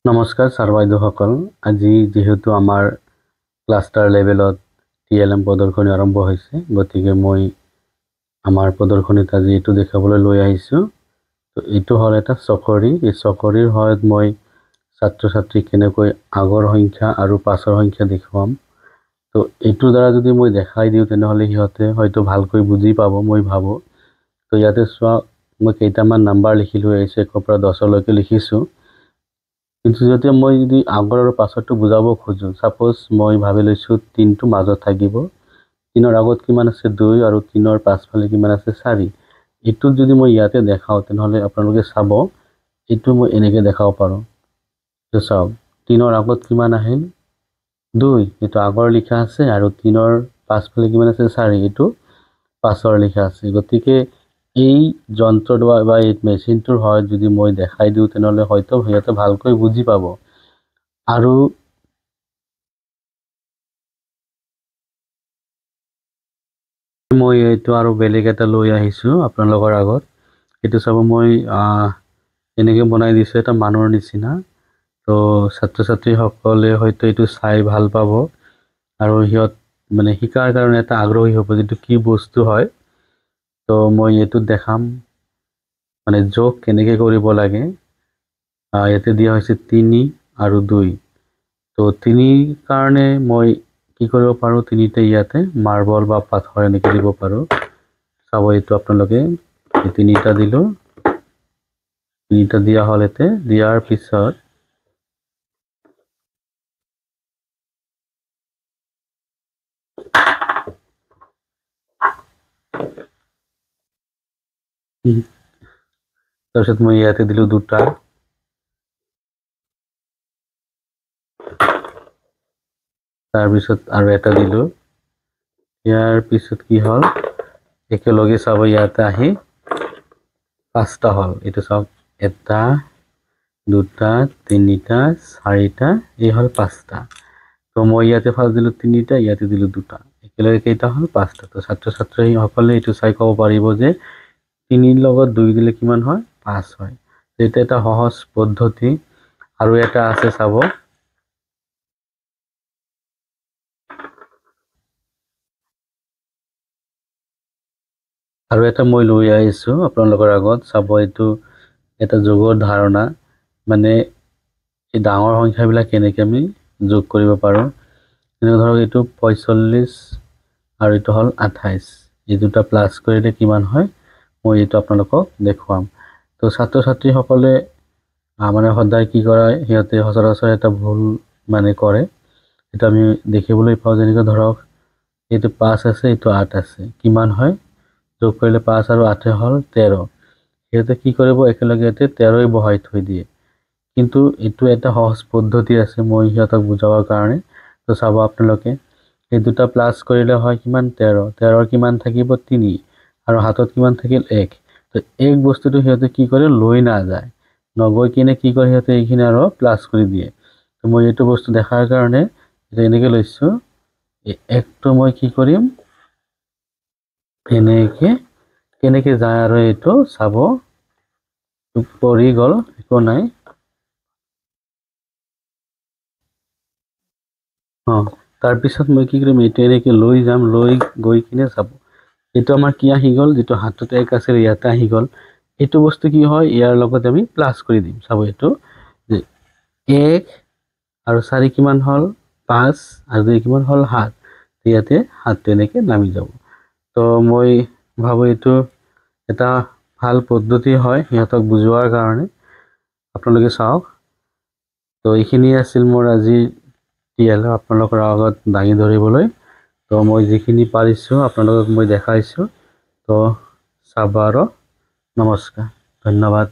নমস্কাৰ ছাৰ বাইদেউসকল। আজি যেহেতু আমাৰ ক্লাষ্টাৰ লেভেলত TLM প্ৰদৰ্শনী আৰম্ভ হৈছে, গতিকে মই আমাৰ প্ৰদৰ্শনীত আজি এইটো দেখাবলৈ লৈ আহিছোঁ। তো এইটো হ'ল এটা চকৰি। এই চকৰিৰ সহায়ত মই ছাত্ৰ ছাত্ৰীক কেনেকৈ আগৰ সংখ্যা আৰু পাছৰ সংখ্যা দেখুৱাম। তো এইটোৰ দ্বাৰা যদি মই দেখাই দিওঁ তেনেহ'লে সিহঁতে হয়তো ভালকৈ বুজি পাব, মই ভাবোঁ। তো ইয়াতে চোৱা, মই কেইটামান নাম্বাৰ লিখি লৈ আহিছোঁ, 1ৰ পৰা 10লৈকে লিখিছোঁ। কিন্তু যেতিয়া মই যদি আগৰ আৰু পাছৰটো বুজাব খোজোঁ, ছাপ'জ মই ভাবি লৈছোঁ 3টো মাজত থাকিব, 3ৰ আগত কিমান আছে 2 আৰু 3ৰ পাছফালে কিমান আছে 4। এইটো যদি মই ইয়াতে দেখাওঁ তেনেহ'লে আপোনালোকে চাব, এইটো মই এনেকৈ দেখাব পাৰোঁ। তো চাওক, 3ৰ আগত কিমান আহিল 2, এইটো আগৰ লিখা আছে, আৰু 3ৰ পাছফালে কিমান আছে 4, এইটো পাছৰ লিখা আছে। গতিকে এই যন্ত্ৰটো বা এই মেচিনটোৰ সহায়ত যদি মই দেখাই দিওঁ তেনেহ'লে হয়তো সিহঁতে ভালকৈ বুজি পাব। আৰু মই এইটো আৰু বেলেগ এটা লৈ আহিছোঁ আপোনালোকৰ আগত। এইটো চাব, মই এনেকৈ বনাই দিছোঁ এটা মানুহৰ নিচিনা। তো ছাত্ৰ ছাত্ৰীসকলে হয়তো এইটো চাই ভাল পাব আৰু সিহঁত মানে শিকাৰ কাৰণে এটা আগ্ৰহী হ'ব, যিটো কি বস্তু হয়। তো মই এইটোত দেখাম মানে যোগ কেনেকৈ কৰিব লাগে। ইয়াতে দিয়া হৈছে 3 আৰু 2। তো 3ৰ কাৰণে মই কি কৰিব পাৰোঁ, 3তে ইয়াতে মাৰ্বল বা পাথৰ এনেকৈ দিব পাৰোঁ। চাব, এইটো আপোনালোকে 3টা দিলোঁ, 3টা দিয়া হ'ল। ইয়াতে দিয়াৰ পিছত তাৰপিছত মই ইয়াতে দিলোঁ 2টা, তাৰপিছত আৰু এটা দিলোঁ। ইয়াৰ পিছত কি হ'ল, একেলগে চাব ইয়াতে আহি 5টা হ'ল। এইটো চাওক, 1, 2, 3, 4, এই হ'ল 5টা। তো মই ইয়াতে ফাৰ্ষ্ট দিলোঁ 3টা, ইয়াতে দিলোঁ 2টা, একেলগে কেইটা হ'ল 5টা। তো ছাত্ৰ ছাত্ৰীসকলে এইটো চাই ক'ব পাৰিব যে 3ৰ লগত 2 দিলে কিমান হয়, 5 হয়। এইটো এটা সহজ পদ্ধতি। আৰু এটা আছে চাব, আৰু এটা মই লৈ আহিছোঁ আপোনালোকৰ আগত। চাব, এইটো এটা যোগৰ ধাৰণা, মানে এই ডাঙৰ সংখ্যাবিলাক কেনেকৈ আমি যোগ কৰিব পাৰোঁ। যেনে ধৰক, এইটো 45 আৰু এইটো হ'ল 28। এই দুটা প্লাছ কৰিলে কিমান হয়, মই এইটো আপোনালোকক দেখুৱাম। তো ছাত্ৰ ছাত্ৰীসকলে মানে সদায় কি কৰে, সিহঁতে সচৰাচৰ এটা ভুল মানে কৰে। এইটো আমি দেখিবলৈ পাওঁ, যেনেকৈ ধৰক এইটো 5 আছে, এইটো 8 আছে, কিমান হয়, যোগ কৰিলে 5 আৰু 8 হ'ল 13। সিহঁতে কি কৰিব, একেলগে ইয়াতে 13ই বহাই থৈ দিয়ে। কিন্তু এইটো এটা সহজ পদ্ধতি আছে, মই সিহঁতক বুজাবৰ কাৰণে। তো চাব আপোনালোকে, এই দুটা প্লাছ কৰিলে হয় কিমান, 13। 13ৰ কিমান থাকিব 3, আৰু হাতত কিমান থাকিল 1। তো এই বস্তুটো সিহঁতে কি কৰে, লৈ নাযায়, নগৈ কিনে কি কৰে, সিহঁতে এইখিনি আৰু প্লাছ কৰি দিয়ে। তো মই এইটো বস্তু দেখাৰ কাৰণে এইটো এনেকৈ লৈছোঁ। এই 1টো মই কি কৰিম, কেনেকৈ যায়, আৰু এইটো চাব, পৰি গ'ল, একো নাই। তাৰপিছত মই কি কৰিম, এইটো এনেকৈ লৈ যাম, লৈ গৈ কিনে চাব, এইটো আমাৰ কি আহি গ'ল, যিটো হাতত 1 আছিল ইয়াতে আহি গ'ল। এইটো বস্তু কি হয়, ইয়াৰ লগত আমি প্লাছ কৰি দিম। চাব, এইটো যে 1 আৰু 4 কিমান হ'ল 5, আৰু 2 কিমান হ'ল 7। ইয়াতে 7 তেনেকৈ নামি যাব। তো মই ভাবোঁ এইটো এটা ভাল পদ্ধতি হয় সিহঁতক বুজোৱাৰ কাৰণে। আপোনালোকে চাওক। তো এইখিনি আছিল মোৰ আজি TLM আপোনালোকৰ আগত দাঙি ধৰিবলৈ। তো মই যিখিনি পাৰিছোঁ আপোনালোকক মই দেখাইছোঁ। তো চাব, আৰু নমস্কাৰ, ধন্যবাদ।